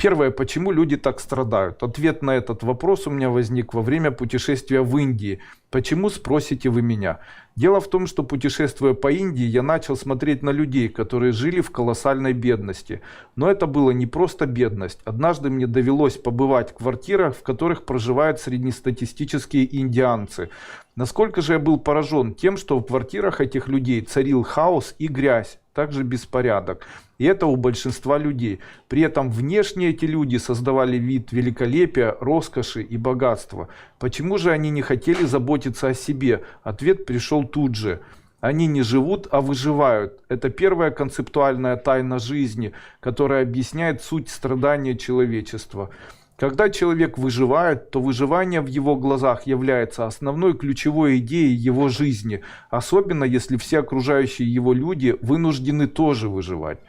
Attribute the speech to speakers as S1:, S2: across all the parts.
S1: Первое, почему люди так страдают? Ответ на этот вопрос у меня возник во время путешествия в Индии. Почему, спросите вы меня? Дело в том, что путешествуя по Индии, я начал смотреть на людей, которые жили в колоссальной бедности. Но это была не просто бедность. Однажды мне довелось побывать в квартирах, в которых проживают среднестатистические индианцы. Насколько же я был поражен тем, что в квартирах этих людей царил хаос и грязь, также беспорядок. И это у большинства людей. При этом внешне эти люди создавали вид великолепия, роскоши и богатства. Почему же они не хотели заботиться о себе? Ответ пришел тут же. Они не живут, а выживают. Это первая концептуальная тайна жизни, которая объясняет суть страдания человечества. Когда человек выживает, то выживание в его глазах является основной ключевой идеей его жизни, особенно если все окружающие его люди вынуждены тоже выживать.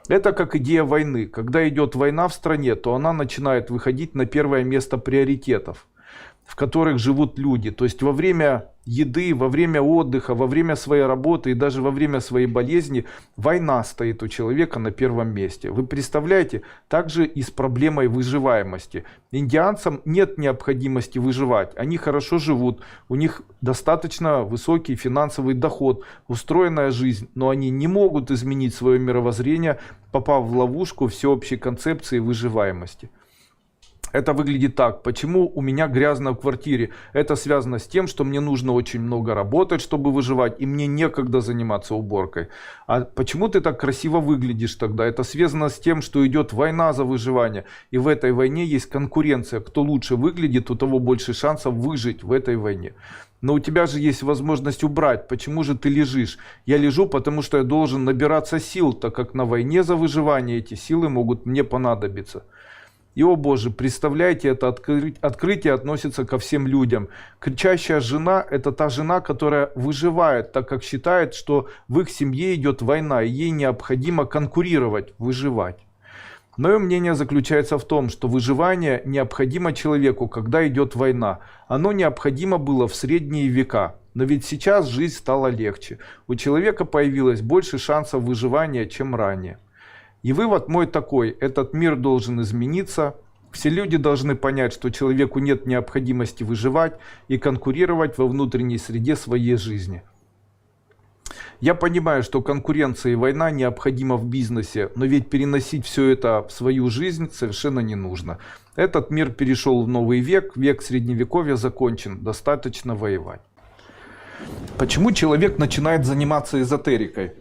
S1: Это как идея войны. Когда идет война в стране, то она начинает выходить на первое место приоритетов, в которых живут люди. То есть во время еды, во время отдыха, во время своей работы и даже во время своей болезни война стоит у человека на первом месте. Вы представляете? Также и с проблемой выживаемости. Индианцам нет необходимости выживать. Они хорошо живут, у них достаточно высокий финансовый доход, устроенная жизнь, но они не могут изменить свое мировоззрение, попав в ловушку всеобщей концепции выживаемости. Это выглядит так. Почему у меня грязно в квартире? Это связано с тем, что мне нужно очень много работать, чтобы выживать, и мне некогда заниматься уборкой. А почему ты так красиво выглядишь тогда? Это связано с тем, что идет война за выживание. И в этой войне есть конкуренция. Кто лучше выглядит, у того больше шансов выжить в этой войне. Но у тебя же есть возможность убрать. Почему же ты лежишь? Я лежу, потому что я должен набираться сил, так как на войне за выживание эти силы могут мне понадобиться. И, о боже, представляете, это открытие относится ко всем людям. Кричащая жена – это та жена, которая выживает, так как считает, что в их семье идет война, и ей необходимо конкурировать, выживать. Мое мнение заключается в том, что выживание необходимо человеку, когда идет война. Оно необходимо было в средние века. Но ведь сейчас жизнь стала легче. У человека появилось больше шансов выживания, чем ранее. И вывод мой такой: этот мир должен измениться. Все люди должны понять, что человеку нет необходимости выживать и конкурировать во внутренней среде своей жизни. Я понимаю, что конкуренция и война необходима в бизнесе, но ведь переносить все это в свою жизнь совершенно не нужно. Этот мир перешел в новый век, век средневековья закончен, достаточно воевать. Почему человек начинает заниматься эзотерикой?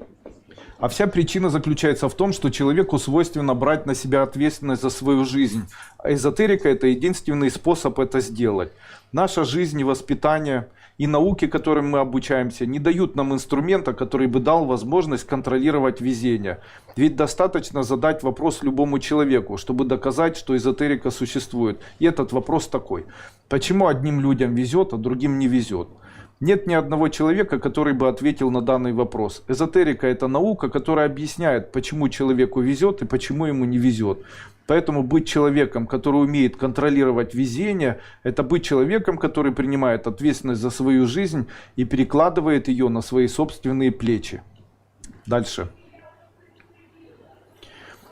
S1: А вся причина заключается в том, что человеку свойственно брать на себя ответственность за свою жизнь. А эзотерика – это единственный способ это сделать. Наша жизнь и воспитание, и науки, которым мы обучаемся, не дают нам инструмента, который бы дал возможность контролировать везение. Ведь достаточно задать вопрос любому человеку, чтобы доказать, что эзотерика существует. И этот вопрос такой: почему одним людям везет, а другим не везет? Нет ни одного человека, который бы ответил на данный вопрос. Эзотерика – это наука, которая объясняет, почему человеку везет и почему ему не везет. Поэтому быть человеком, который умеет контролировать везение, это быть человеком, который принимает ответственность за свою жизнь и перекладывает ее на свои собственные плечи. Дальше.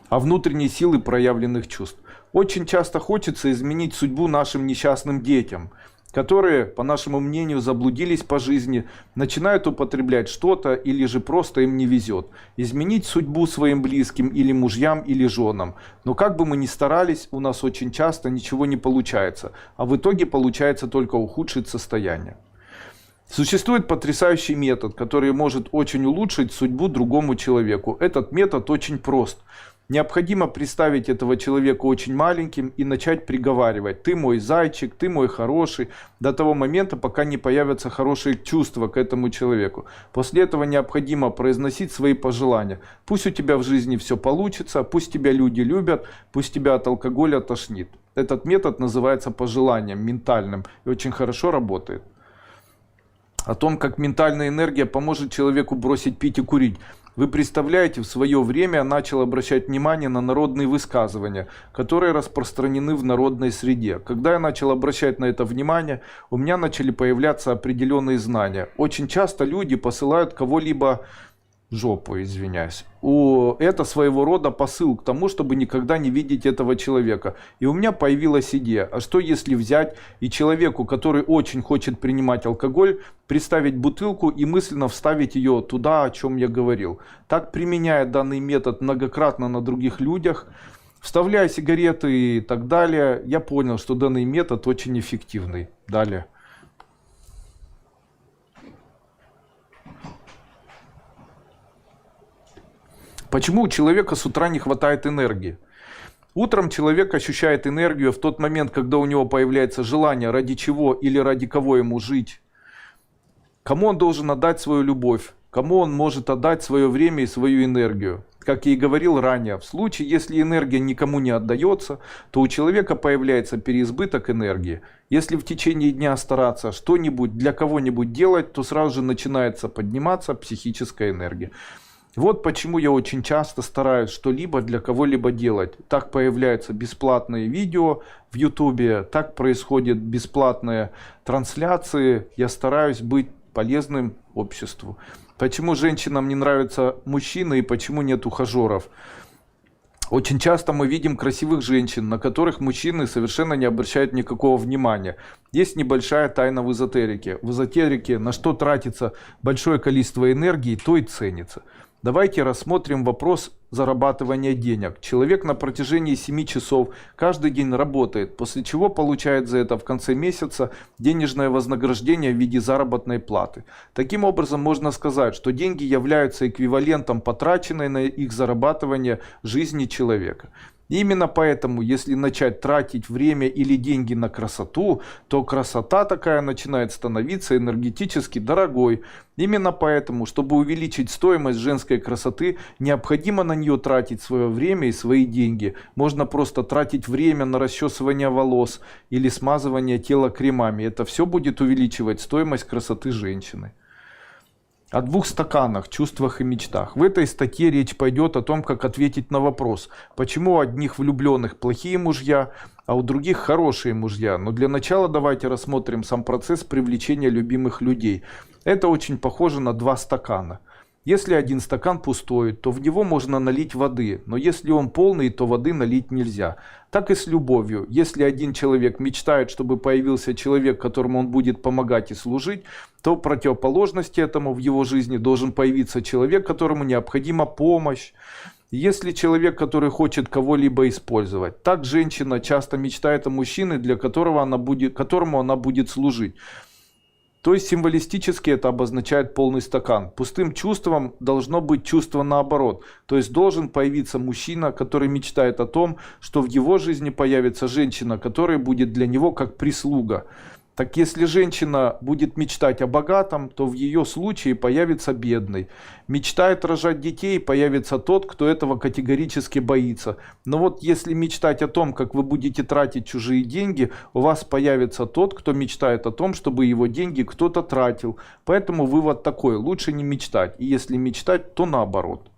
S1: О внутренней силе проявленных чувств. Очень часто хочется изменить судьбу нашим несчастным детям, которые, по нашему мнению, заблудились по жизни, начинают употреблять что-то или же просто им не везет. Изменить судьбу своим близким или мужьям или женам. Но как бы мы ни старались, у нас очень часто ничего не получается, а в итоге получается только ухудшить состояние. Существует потрясающий метод, который может очень улучшить судьбу другому человеку. Этот метод очень прост. Необходимо представить этого человека очень маленьким и начать приговаривать: ты мой зайчик, ты мой хороший, до того момента, пока не появятся хорошие чувства к этому человеку. После этого необходимо произносить свои пожелания. Пусть у тебя в жизни все получится, пусть тебя люди любят, пусть тебя от алкоголя тошнит. Этот метод называется пожеланием ментальным и очень хорошо работает. О том, как ментальная энергия поможет человеку бросить пить и курить. Вы представляете, в свое время я начал обращать внимание на народные высказывания, которые распространены в народной среде. Когда я начал обращать на это внимание, у меня начали появляться определенные знания. Очень часто люди посылают кого-либо жопу, извиняюсь. Это своего рода посыл к тому, чтобы никогда не видеть этого человека. И у меня появилась идея, а что если взять и человеку, который очень хочет принимать алкоголь, представить бутылку и мысленно вставить ее туда, о чем я говорил. Так, применяя данный метод многократно на других людях, вставляя сигареты и так далее, я понял, что данный метод очень эффективный. Далее. Почему у человека с утра не хватает энергии? Утром человек ощущает энергию в тот момент, когда у него появляется желание, ради чего или ради кого ему жить. Кому он должен отдать свою любовь, кому он может отдать свое время и свою энергию. Как я и говорил ранее, в случае, если энергия никому не отдается, то у человека появляется переизбыток энергии. Если в течение дня стараться что-нибудь для кого-нибудь делать, то сразу же начинается подниматься психическая энергия. Вот почему я очень часто стараюсь что-либо для кого-либо делать. Так появляются бесплатные видео в YouTube, так происходят бесплатные трансляции. Я стараюсь быть полезным обществу. Почему женщинам не нравятся мужчины и почему нет ухажеров? Очень часто мы видим красивых женщин, на которых мужчины совершенно не обращают никакого внимания. Есть небольшая тайна в эзотерике. В эзотерике на что тратится большое количество энергии, то и ценится. Давайте рассмотрим вопрос зарабатывания денег. Человек на протяжении 7 часов каждый день работает, после чего получает за это в конце месяца денежное вознаграждение в виде заработной платы. Таким образом, можно сказать, что деньги являются эквивалентом потраченной на их зарабатывание жизни человека. Именно поэтому, если начать тратить время или деньги на красоту, то красота такая начинает становиться энергетически дорогой. Именно поэтому, чтобы увеличить стоимость женской красоты, необходимо на нее тратить свое время и свои деньги. Можно просто тратить время на расчесывание волос или смазывание тела кремами. Это все будет увеличивать стоимость красоты женщины. О 2 стаканах, чувствах и мечтах. В этой статье речь пойдет о том, как ответить на вопрос, почему у одних влюбленных плохие мужья, а у других хорошие мужья. Но для начала давайте рассмотрим сам процесс привлечения любимых людей. Это очень похоже на 2 стакана. Если один стакан пустой, то в него можно налить воды, но если он полный, то воды налить нельзя. Так и с любовью. Если один человек мечтает, чтобы появился человек, которому он будет помогать и служить, то в противоположности этому в его жизни должен появиться человек, которому необходима помощь. Если человек, который хочет кого-либо использовать. Так женщина часто мечтает о мужчине, которому она будет служить. То есть символистически это обозначает полный стакан. Пустым чувством должно быть чувство наоборот. То есть должен появиться мужчина, который мечтает о том, что в его жизни появится женщина, которая будет для него как прислуга. Так если женщина будет мечтать о богатом, то в ее случае появится бедный. Мечтает рожать детей, появится тот, кто этого категорически боится. Но вот если мечтать о том, как вы будете тратить чужие деньги, у вас появится тот, кто мечтает о том, чтобы его деньги кто-то тратил. Поэтому вывод такой: лучше не мечтать. И если мечтать, то наоборот.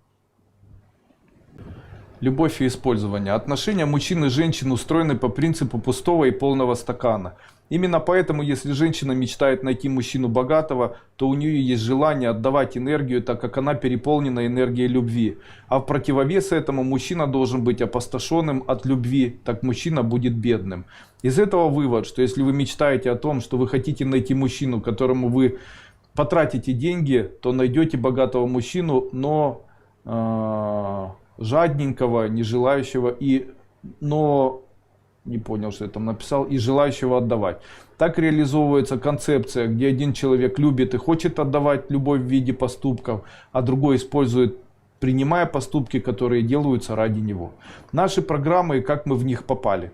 S1: Любовь и использование. Отношения мужчин и женщин устроены по принципу пустого и полного стакана. Именно поэтому, если женщина мечтает найти мужчину богатого, то у нее есть желание отдавать энергию, так как она переполнена энергией любви. А в противовес этому мужчина должен быть опустошенным от любви, так мужчина будет бедным. Из этого вывод, что если вы мечтаете о том, что вы хотите найти мужчину, которому вы потратите деньги, то найдете богатого мужчину, но жадненького, не желающего не понял, что я там написал, и желающего отдавать. Так реализовывается концепция, где один человек любит и хочет отдавать любовь в виде поступков, а другой использует, принимая поступки, которые делаются ради него. Наши программы и как мы в них попали.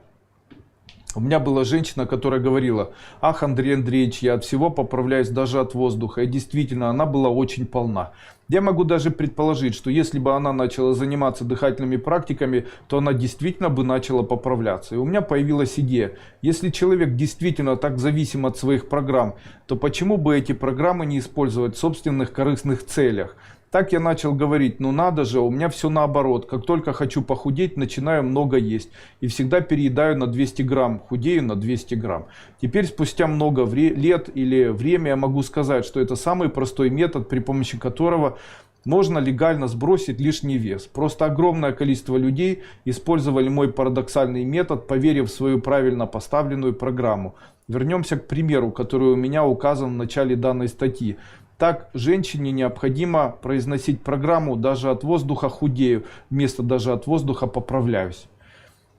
S1: У меня была женщина, которая говорила: ах, Андрей Андреевич, я от всего поправляюсь, даже от воздуха. И действительно, она была очень полна. Я могу даже предположить, что если бы она начала заниматься дыхательными практиками, то она действительно бы начала поправляться. И у меня появилась идея: если человек действительно так зависим от своих программ, то почему бы эти программы не использовать в собственных корыстных целях? Так я начал говорить: ну надо же, у меня все наоборот. Как только хочу похудеть, начинаю много есть. И всегда переедаю на 200 грамм, худею на 200 грамм. Теперь спустя много лет или время я могу сказать, что это самый простой метод, при помощи которого можно легально сбросить лишний вес. Просто огромное количество людей использовали мой парадоксальный метод, поверив в свою правильно поставленную программу. Вернемся к примеру, который у меня указан в начале данной статьи. Так, женщине необходимо произносить программу «даже от воздуха худею» вместо «даже от воздуха поправляюсь».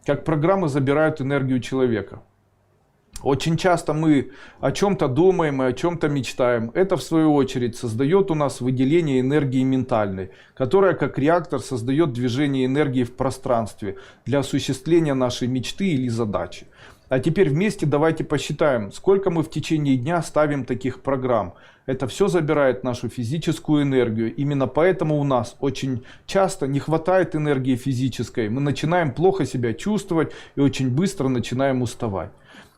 S1: Как программы забирают энергию человека. Очень часто мы о чем-то думаем и о чем-то мечтаем. Это в свою очередь создает у нас выделение энергии ментальной, которая как реактор создает движение энергии в пространстве для осуществления нашей мечты или задачи. А теперь вместе давайте посчитаем, сколько мы в течение дня ставим таких программ. Это все забирает нашу физическую энергию. Именно поэтому у нас очень часто не хватает энергии физической. Мы начинаем плохо себя чувствовать и очень быстро начинаем уставать.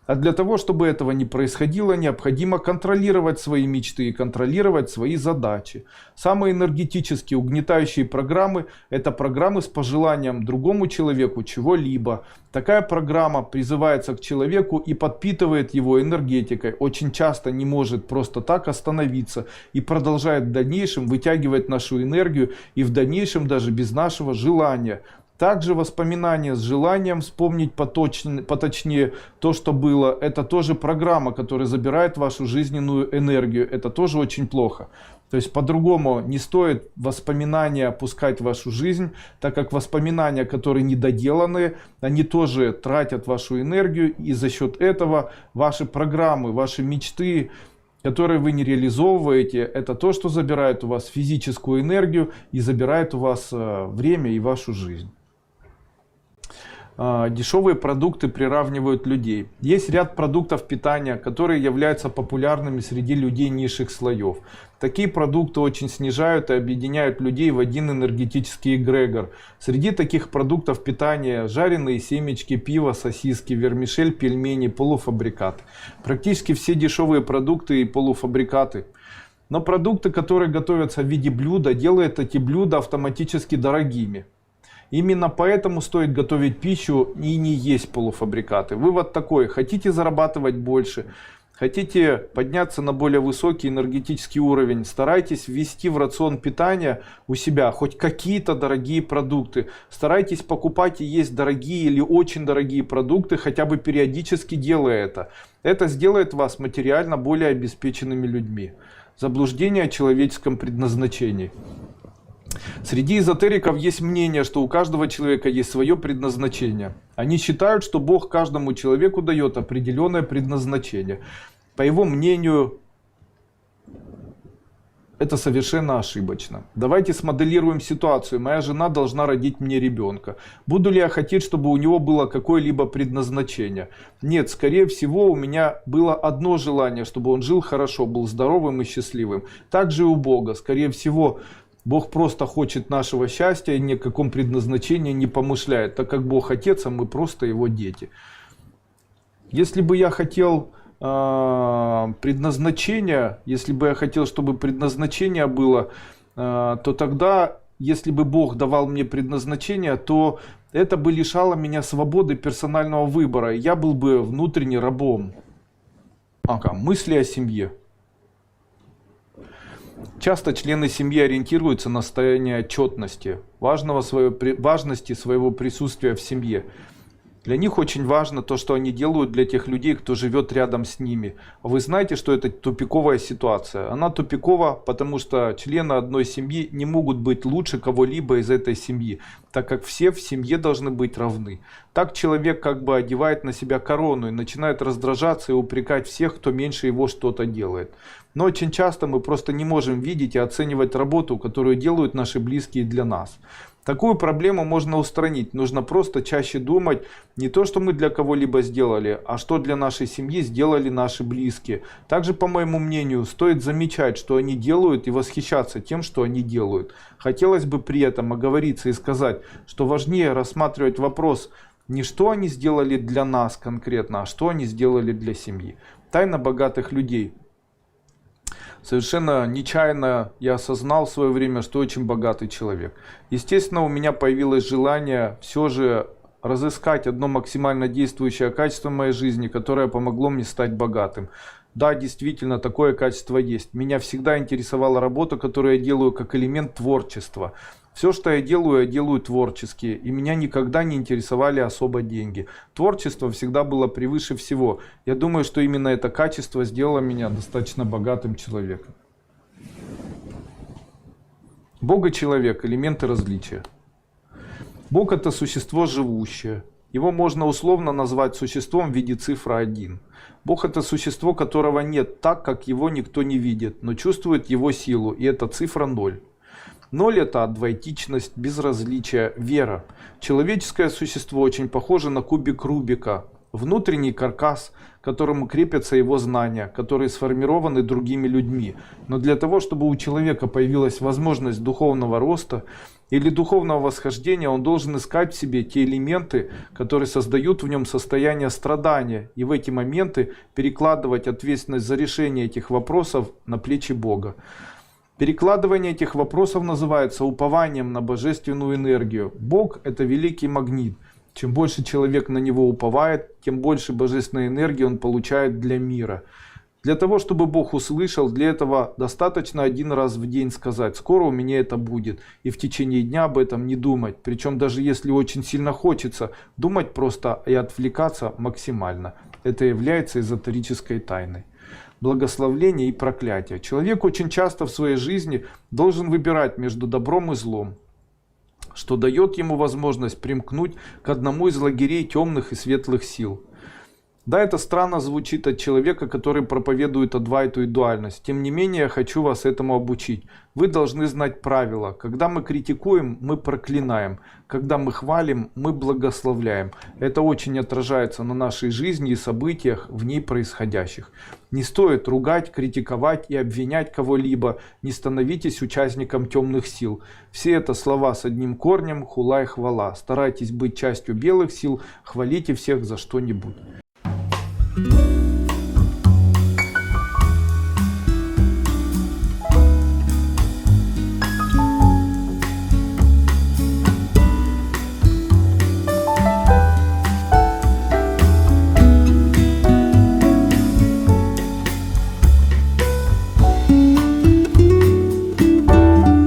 S1: А для того, чтобы этого не происходило, необходимо контролировать свои мечты и контролировать свои задачи. Самые энергетически угнетающие программы – это программы с пожеланием другому человеку чего-либо. Такая программа призывается к человеку и подпитывает его энергетикой. Очень часто не может просто так остановиться и продолжает в дальнейшем вытягивать нашу энергию и в дальнейшем даже без нашего желания. Также воспоминания с желанием вспомнить поточнее то, что было. Это тоже программа, которая забирает вашу жизненную энергию. Это тоже очень плохо. То есть по-другому не стоит воспоминания опускать в вашу жизнь, так как воспоминания, которые недоделаны, они тоже тратят вашу энергию. И за счет этого ваши программы, ваши мечты, которые вы не реализовываете, это то, что забирает у вас физическую энергию и забирает у вас время и вашу жизнь. Дешевые продукты приравнивают людей. Есть ряд продуктов питания, которые являются популярными среди людей низших слоев. Такие продукты очень снижают и объединяют людей в один энергетический эгрегор. Среди таких продуктов питания жареные семечки, пиво, сосиски, вермишель, пельмени, полуфабрикаты. Практически все дешевые продукты и полуфабрикаты. Но продукты, которые готовятся в виде блюда, делают эти блюда автоматически дорогими. Именно поэтому стоит готовить пищу и не есть полуфабрикаты. Вывод такой: хотите зарабатывать больше, хотите подняться на более высокий энергетический уровень, старайтесь ввести в рацион питания у себя хоть какие-то дорогие продукты. Старайтесь покупать и есть дорогие или очень дорогие продукты, хотя бы периодически делая это. Это сделает вас материально более обеспеченными людьми. Заблуждение о человеческом предназначении. Среди эзотериков есть мнение, что у каждого человека есть свое предназначение. Они считают, что Бог каждому человеку дает определенное предназначение. По его мнению, это совершенно ошибочно. Давайте смоделируем ситуацию. Моя жена должна родить мне ребенка. Буду ли я хотеть, чтобы у него было какое-либо предназначение? Нет, скорее всего, у меня было одно желание, чтобы он жил хорошо, был здоровым и счастливым. Также и у Бога. Скорее всего, Бог просто хочет нашего счастья и ни о каком предназначении не помышляет, так как Бог Отец, а мы просто Его дети. Если бы я хотел предназначения, если бы я хотел, чтобы предназначение было, то тогда, если бы Бог давал мне предназначение, то это бы лишало меня свободы персонального выбора. Я был бы внутренне рабом. Мысли о семье. Часто члены семьи ориентируются на состояние отчетности, важности своего присутствия в семье. Для них очень важно то, что они делают для тех людей, кто живет рядом с ними. А вы знаете, что это тупиковая ситуация? Она тупикова, потому что члены одной семьи не могут быть лучше кого-либо из этой семьи, так как все в семье должны быть равны. Так человек как бы одевает на себя корону и начинает раздражаться и упрекать всех, кто меньше его что-то делает. Но очень часто мы просто не можем видеть и оценивать работу, которую делают наши близкие для нас. Такую проблему можно устранить. Нужно просто чаще думать не то, что мы для кого-либо сделали, а что для нашей семьи сделали наши близкие. Также, по моему мнению, стоит замечать, что они делают, и восхищаться тем, что они делают. Хотелось бы при этом оговориться и сказать, что важнее рассматривать вопрос не что они сделали для нас конкретно, а что они сделали для семьи. Тайна богатых людей. Совершенно нечаянно я осознал в свое время, что очень богатый человек. Естественно, у меня появилось желание все же разыскать одно максимально действующее качество в моей жизни, которое помогло мне стать богатым. Да, действительно, такое качество есть. Меня всегда интересовала работа, которую я делаю как элемент творчества. Все, что я делаю творчески. И меня никогда не интересовали особо деньги. Творчество всегда было превыше всего. Я думаю, что именно это качество сделало меня достаточно богатым человеком. Бог и человек – элементы различия. Бог – это существо живущее. Его можно условно назвать существом в виде цифры 1. Бог – это существо, которого нет так, как его никто не видит, но чувствует его силу, и это цифра 0. 0 – это адвоитичность, безразличие, вера. Человеческое существо очень похоже на кубик Рубика. Внутренний каркас, к которому крепятся его знания, которые сформированы другими людьми. Но для того, чтобы у человека появилась возможность духовного роста или духовного восхождения, он должен искать в себе те элементы, которые создают в нем состояние страдания, и в эти моменты перекладывать ответственность за решение этих вопросов на плечи Бога. Перекладывание этих вопросов называется упованием на божественную энергию. Бог – это великий магнит. Чем больше человек на него уповает, тем больше божественной энергии он получает для мира. Для того, чтобы Бог услышал, для этого достаточно один раз в день сказать: «Скоро у меня это будет», и в течение дня об этом не думать. Причем даже если очень сильно хочется, думать просто и отвлекаться максимально. Это является эзотерической тайной. Благословление и проклятие. Человек очень часто в своей жизни должен выбирать между добром и злом, что дает ему возможность примкнуть к одному из лагерей темных и светлых сил. Да, это странно звучит от человека, который проповедует адвайту и дуальность. Тем не менее, я хочу вас этому обучить. Вы должны знать правила. Когда мы критикуем, мы проклинаем. Когда мы хвалим, мы благословляем. Это очень отражается на нашей жизни и событиях, в ней происходящих. Не стоит ругать, критиковать и обвинять кого-либо. Не становитесь участником темных сил. Все это слова с одним корнем: хула и хвала. Старайтесь быть частью белых сил, хвалите всех за что-нибудь.